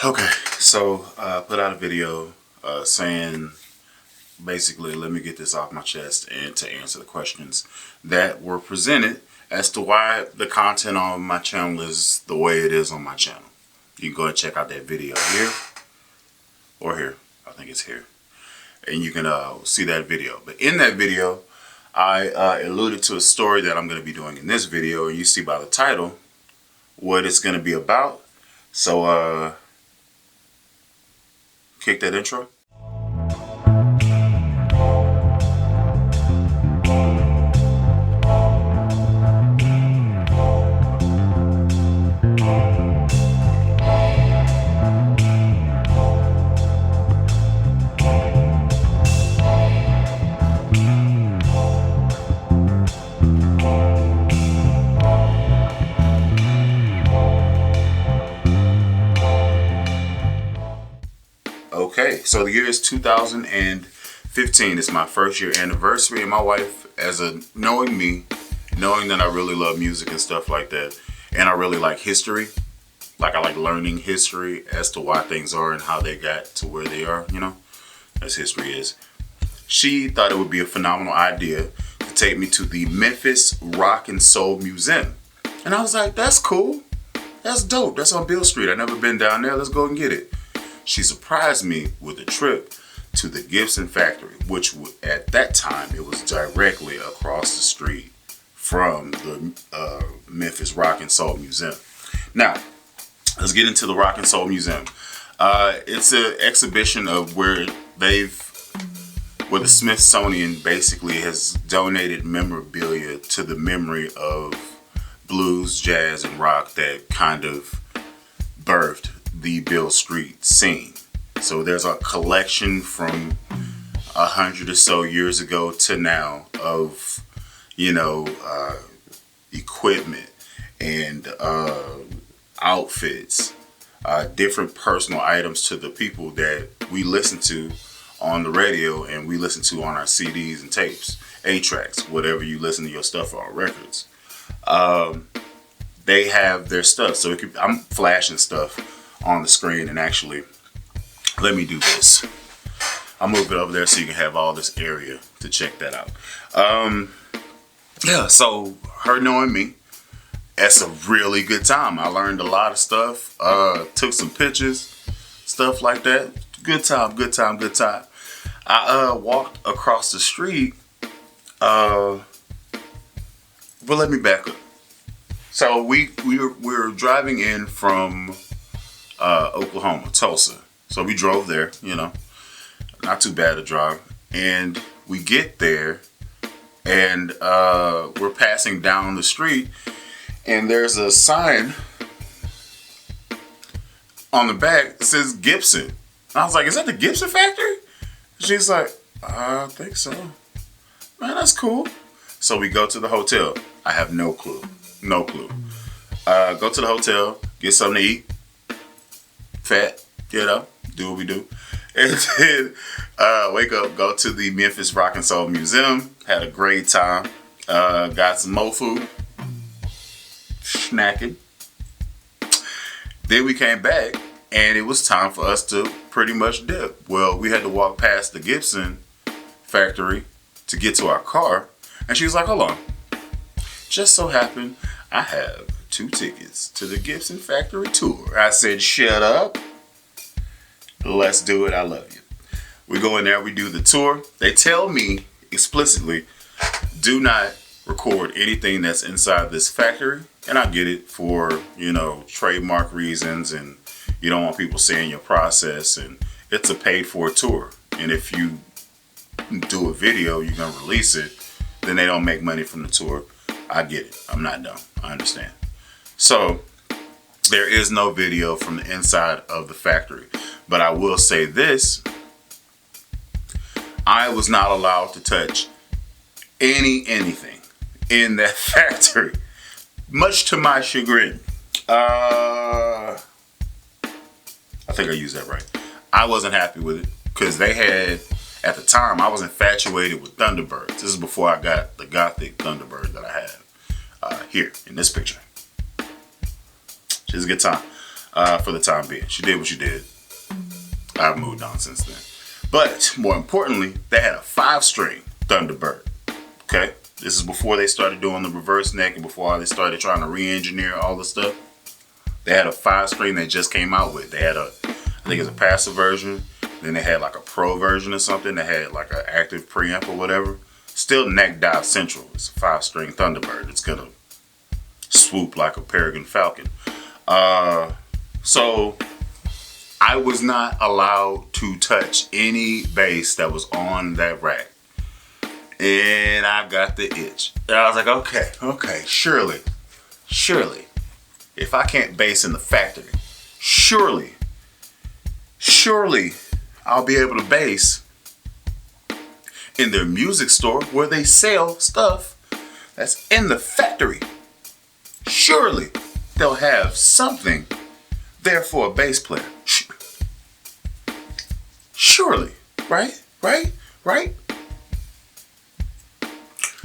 Okay, so I put out a video saying basically, let me get this off my chest and to answer the questions that were presented as to why the content on my channel is the way it is on my channel. You can go and check out that video here or here. I think it's here. And you can see that video. But in that video, I alluded to a story that I'm going to be doing in this video. And you see by the title what it's going to be about. So, kick that intro. Okay, so the year is 2015. It's my first year anniversary, and my wife, knowing me, knowing that I really love music and stuff like that, and I really like history, like I like learning history as to why things are and how they got to where they are, you know, as history is. She thought it would be a phenomenal idea to take me to the Memphis Rock and Soul Museum. And I was like, that's cool. That's dope. That's on Beale Street. I've never been down there. Let's go and get it. She surprised me with a trip to the Gibson Factory, which at that time, it was directly across the street from the Memphis Rock and Soul Museum. Now, let's get into the Rock and Soul Museum. It's an exhibition of where the Smithsonian basically has donated memorabilia to the memory of blues, jazz, and rock that kind of birthed the Beale Street scene. So there's a collection from 100 or so years ago to now of, you know, equipment and outfits, different personal items to the people that we listen to on the radio and we listen to on our CDs and tapes, 8-tracks, whatever you listen to your stuff on records. They have their stuff. So I'm flashing stuff on the screen, and actually, let me do this. I'll move it over there so you can have all this area to check that out. Yeah, so her knowing me, it's a really good time. I learned a lot of stuff, took some pictures, stuff like that. Good time, good time, good time. I walked across the street, but let me back up. So we were driving in from Oklahoma, Tulsa. So we drove there, you know, not too bad a drive. And we get there and we're passing down the street and there's a sign on the back that says Gibson. And I was like, is that the Gibson Factory? She's like, I think so. Man, that's cool. So we go to the hotel. I have no clue. No clue. Go to the hotel, get something to eat. Fat, you know, do what we do. And then wake up, go to the Memphis Rock and Soul Museum. Had a great time. Got some more food. Snacking. Then we came back and it was time for us to pretty much dip. Well, we had to walk past the Gibson Factory to get to our car. And she was like, hold on. Just so happened I have 2 tickets to the Gibson Factory tour. I said, shut up. Let's do it. I love you. We go in there. We do the tour. They tell me explicitly, do not record anything that's inside this factory. And I get it for, you know, trademark reasons. And you don't want people seeing your process. And it's a paid for tour. And if you do a video, you're going to release it. Then they don't make money from the tour. I get it. I'm not dumb. I understand. So there is no video from the inside of the factory. But I will say this. I was not allowed to touch anything in that factory. Much to my chagrin. I think I used that right. I wasn't happy with it. Because they had, at the time, I was infatuated with Thunderbirds. This is before I got the Gothic Thunderbird that I have here in this picture. It's a good time. for the time being. She did what she did. I've moved on since then. But more importantly, they had a 5-string Thunderbird. Okay, this is before they started doing the reverse neck and before they started trying to re-engineer all the stuff. They had a 5-string they just came out with. They had I think it's a passive version. Then they had like a pro version or something. They had like an active preamp or whatever. Still neck dive central. It's a 5-string Thunderbird. It's gonna swoop like a peregrine falcon. So I was not allowed to touch any bass that was on that rack. And I got the itch. And I was like, okay, surely, if I can't bass in the factory, surely I'll be able to bass in their music store where they sell stuff that's in the factory. Surely they'll have something there for a bass player. Surely, right?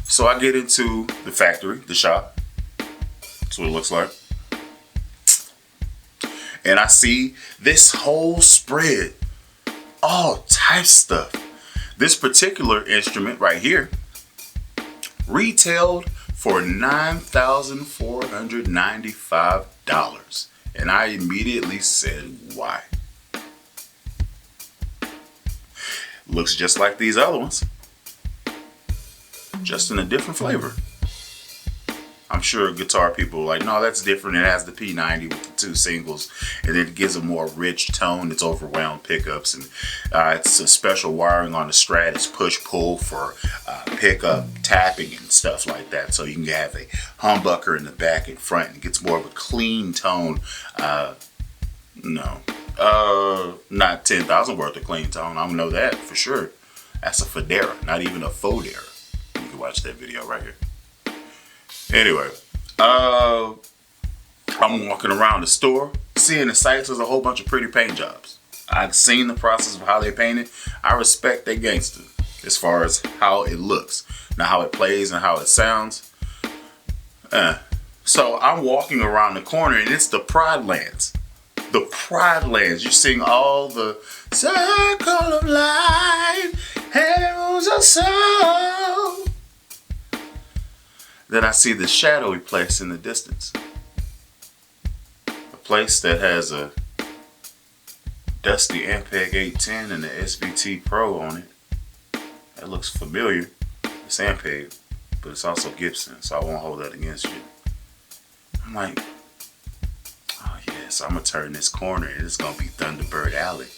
So I get into the factory, the shop. That's what it looks like. And I see this whole spread, all types of stuff. This particular instrument right here retailed for $9,495. And I immediately said, why? Looks just like these other ones, just in a different flavor. I'm sure guitar people are like, no, that's different. It has the P90 with the 2 singles, and it gives a more rich tone. It's overwhelmed pickups, and it's a special wiring on the Strat. It's push-pull for pickup tapping and stuff like that. So you can have a humbucker in the back and front, and it gets more of a clean tone. No, not 10,000 worth of clean tone. I know that for sure. That's a Federa, not even a Fodera. You can watch that video right here. Anyway, I'm walking around the store, seeing the sites. There's a whole bunch of pretty paint jobs. I've seen the process of how they paint it. I respect they gangster as far as how it looks. Now how it plays and how it sounds. So I'm walking around the corner and it's the Pride Lands. The Pride Lands. You're seeing all the circle of life, arrows of soul. Then I see the shadowy place in the distance. A place that has a dusty Ampeg 810 and the SVT Pro on it. That looks familiar. It's Ampeg, but it's also Gibson, so I won't hold that against you. I'm like, oh yes, I'm gonna turn this corner and it's gonna be Thunderbird Alley.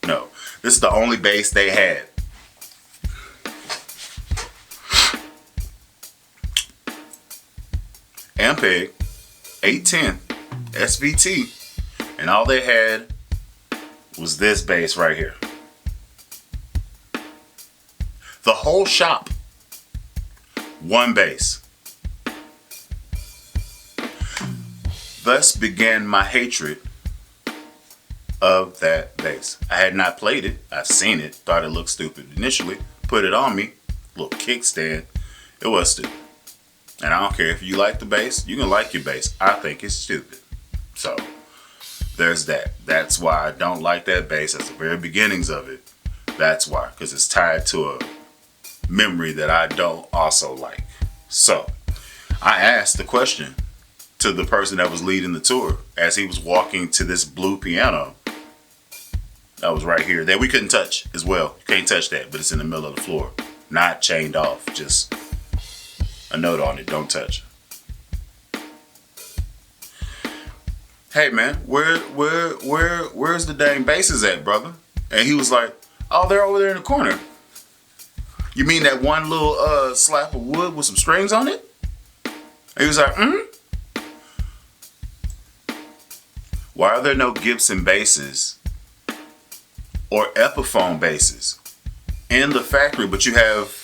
No, this is the only bass they had. Ampeg 810 SVT, and all they had was this bass right here. The whole shop, one bass. Thus began my hatred of that bass. I had not played it. I've seen it, thought it looked stupid initially, put it on me, little kickstand. It was stupid. And I don't care if you like the bass, you can like your bass. I think it's stupid. So there's that. That's why I don't like that bass. That's the very beginnings of it. That's why, because it's tied to a memory that I don't also like. So I asked the question to the person that was leading the tour as he was walking to this blue piano that was right here that we couldn't touch as well. You can't touch that, but it's in the middle of the floor, not chained off, just a note on it, don't touch. Hey man, where's the dang basses at, brother? And he was like, oh, they're over there in the corner. You mean that one little slab of wood with some strings on it? And he was like, Why are there no Gibson basses or Epiphone basses in the factory, but you have,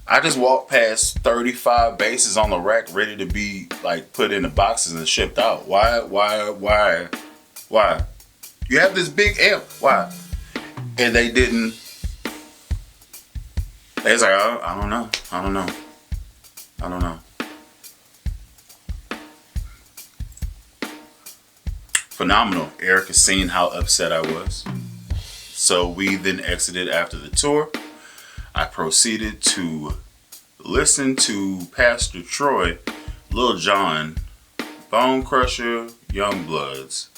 I just walked past 35 basses on the rack ready to be like put in the boxes and shipped out. Why? You have this big amp. Why? And they didn't. They was like, I don't know. phenomenal. Erica seen how upset I was. So we then exited after the tour. I proceeded to listen to Pastor Troy, Lil Jon, Bone Crusher, Young Bloods,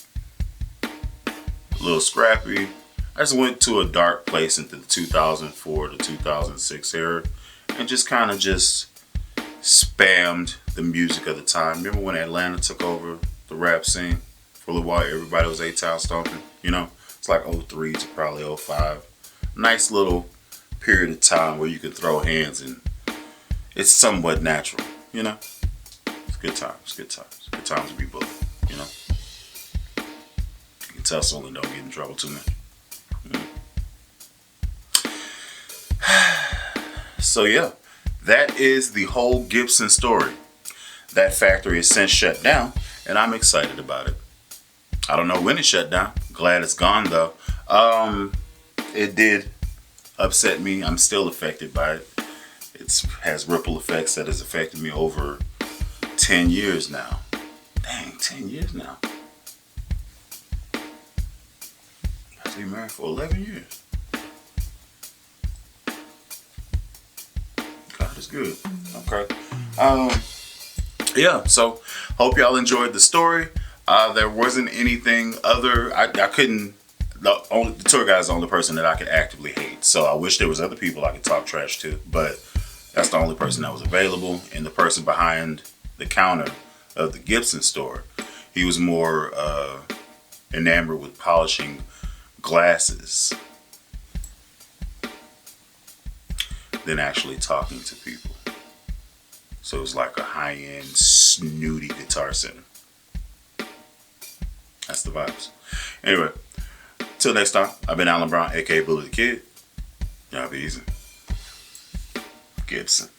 Lil Scrappy. I just went to a dark place into the 2004 to 2006 era and just kind of just spammed the music of the time. Remember when Atlanta took over the rap scene? For a little while, everybody was A-Town stomping, you know? It's like 03 to probably 05. Nice little period of time where you could throw hands and it's somewhat natural, you know? It's good times, good times. Good times to be bullied, you know? You can tell someone don't get in trouble too much. So yeah, that is the whole Gibson story. That factory is since shut down, and I'm excited about it. I don't know when it shut down. Glad it's gone though. It did upset me. I'm still affected by it. It has ripple effects that has affected me over 10 years now. Dang, 10 years now. I've been married for 11 years. God is good. Okay. Yeah, so hope y'all enjoyed the story. There wasn't anything other. I couldn't. The tour guide is the only person that I could actively hate. So I wish there was other people I could talk trash to, but that's the only person that was available. And the person behind the counter of the Gibson store, he was more enamored with polishing glasses than actually talking to people. So it was like a high-end, snooty guitar center. That's the vibes. Anyway, till next time, I've been Alan Brown, aka Bully the Kid. Y'all be easy. Gibson.